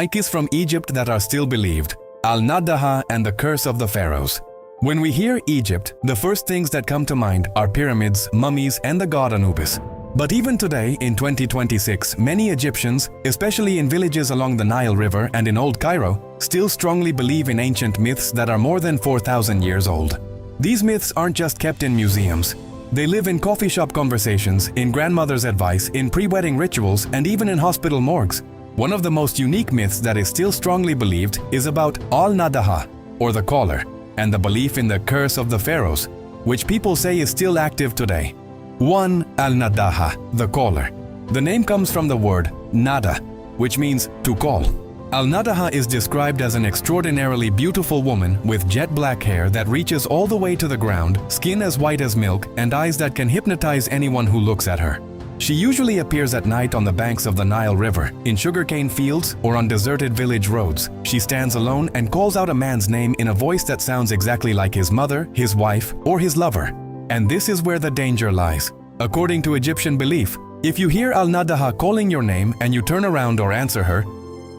Myths from Egypt that are still believed. Al-Nadaha and the Curse of the Pharaohs. When we hear Egypt, the first things that come to mind are pyramids, mummies, and the god Anubis. But even today, in 2026, many Egyptians, especially in villages along the Nile River and in Old Cairo, still strongly believe in ancient myths that are more than 4,000 years old. These myths aren't just kept in museums. They live in coffee shop conversations, in grandmother's advice, in pre-wedding rituals, and even in hospital morgues. One of the most unique myths that is still strongly believed is about Al-Nadaha, or the caller, and the belief in the curse of the pharaohs, which people say is still active today. 1. Al-Nadaha, the caller. The name comes from the word nada, which means to call. Al-Nadaha is described as an extraordinarily beautiful woman with jet black hair that reaches all the way to the ground, skin as white as milk, and eyes that can hypnotize anyone who looks at her. She usually appears at night on the banks of the Nile River, in sugarcane fields, or on deserted village roads. She stands alone and calls out a man's name in a voice that sounds exactly like his mother, his wife, or his lover. And this is where the danger lies. According to Egyptian belief, if you hear Al-Nadaha calling your name and you turn around or answer her,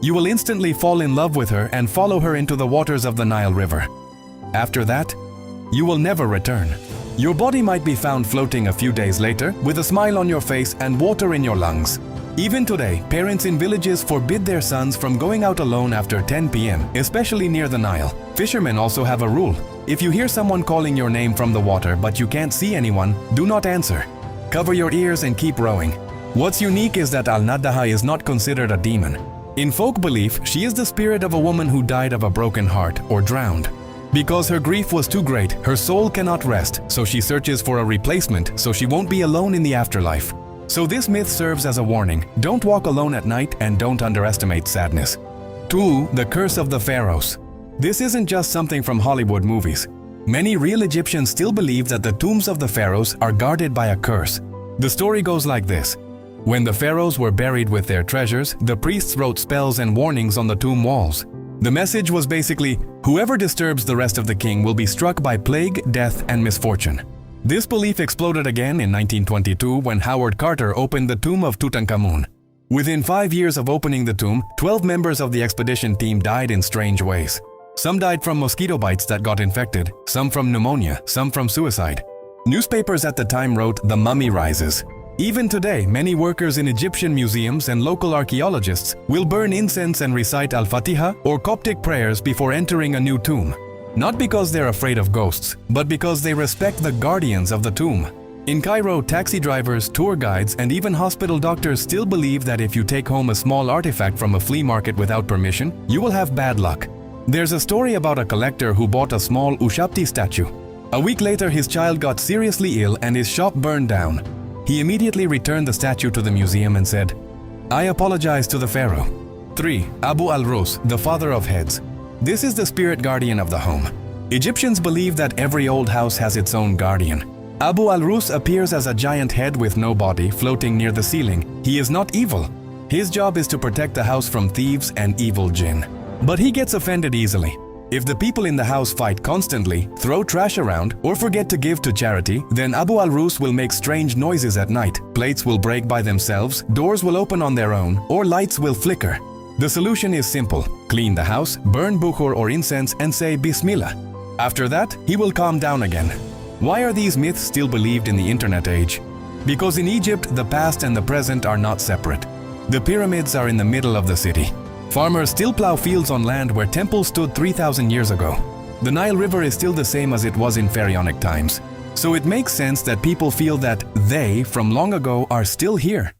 you will instantly fall in love with her and follow her into the waters of the Nile River. After that, you will never return. Your body might be found floating a few days later with a smile on your face and water in your lungs. Even today, parents in villages forbid their sons from going out alone after 10 p.m., especially near the Nile. Fishermen also have a rule. If you hear someone calling your name from the water but you can't see anyone, do not answer. Cover your ears and keep rowing. What's unique is that Al-Nadaha is not considered a demon. In folk belief, she is the spirit of a woman who died of a broken heart or drowned. Because her grief was too great, her soul cannot rest, so she searches for a replacement so she won't be alone in the afterlife. So this myth serves as a warning: don't walk alone at night and don't underestimate sadness. 2. The Curse of the Pharaohs. This isn't just something from Hollywood movies. Many real Egyptians still believe that the tombs of the pharaohs are guarded by a curse. The story goes like this. When the pharaohs were buried with their treasures, the priests wrote spells and warnings on the tomb walls. The message was basically, whoever disturbs the rest of the king will be struck by plague, death, and misfortune. This belief exploded again in 1922 when Howard Carter opened the tomb of Tutankhamun. Within 5 years of opening the tomb, 12 members of the expedition team died in strange ways. Some died from mosquito bites that got infected, some from pneumonia, some from suicide. Newspapers at the time wrote, "The mummy rises." Even today, many workers in Egyptian museums and local archaeologists will burn incense and recite Al-Fatiha or Coptic prayers before entering a new tomb. Not because they're afraid of ghosts, but because they respect the guardians of the tomb. In Cairo, taxi drivers, tour guides, and even hospital doctors still believe that if you take home a small artifact from a flea market without permission, you will have bad luck. There's a story about a collector who bought a small Ushapti statue. A week later, his child got seriously ill and his shop burned down. He immediately returned the statue to the museum and said, "I apologize to the pharaoh." 3. Abu al-Rus, the father of heads. This is the spirit guardian of the home. Egyptians believe that every old house has its own guardian. Abu al-Rus appears as a giant head with no body floating near the ceiling. He is not evil. His job is to protect the house from thieves and evil jinn. But he gets offended easily. If the people in the house fight constantly, throw trash around, or forget to give to charity, then Abu al-Rus will make strange noises at night. Plates will break by themselves, doors will open on their own, or lights will flicker. The solution is simple. Clean the house, burn bukhur or incense, and say Bismillah. After that, he will calm down again. Why are these myths still believed in the internet age? Because in Egypt, the past and the present are not separate. The pyramids are in the middle of the city. Farmers still plow fields on land where temples stood 3,000 years ago. The Nile River is still the same as it was in pharaonic times. So it makes sense that people feel that they, from long ago, are still here.